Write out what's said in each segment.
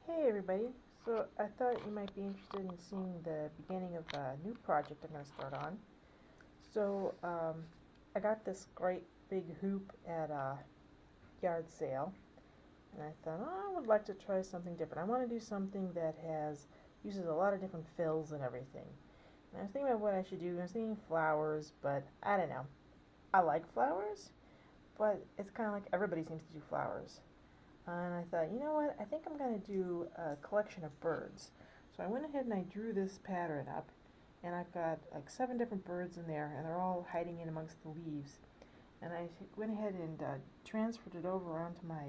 Hey everybody, so I thought you might be interested in seeing the beginning of a new project I'm going to start on. I got this great big hoop at a yard sale, and I thought, I would like to try something different. I want to do something that uses a lot of different fills and everything. And I was thinking about what I should do. I was thinking flowers, but I don't know. I like flowers, but it's kind of like everybody seems to do flowers. And I thought, you know what, I think I'm going to do a collection of birds. So I went ahead and I drew this pattern up, and I've got like 7 different birds in there, and they're all hiding in amongst the leaves. And I went ahead and transferred it over onto my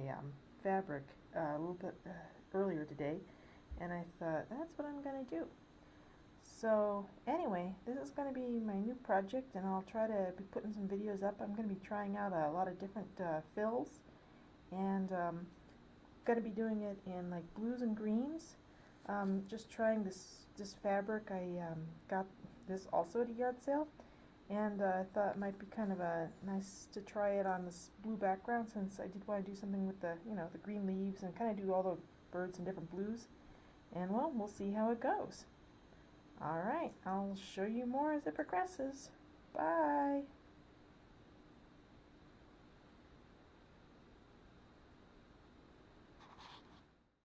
fabric a little bit earlier today, and I thought, that's what I'm going to do. So anyway, this is going to be my new project, and I'll try to be putting some videos up. I'm going to be trying out a lot of different fills, and going to be doing it in like blues and greens. Just trying this fabric. I got this also at a yard sale, and I thought it might be kind of a nice to try it on this blue background, since I did want to do something with the green leaves and kind of do all the birds in different blues. And well, we'll see how it goes. All right, I'll show you more as it progresses. Bye.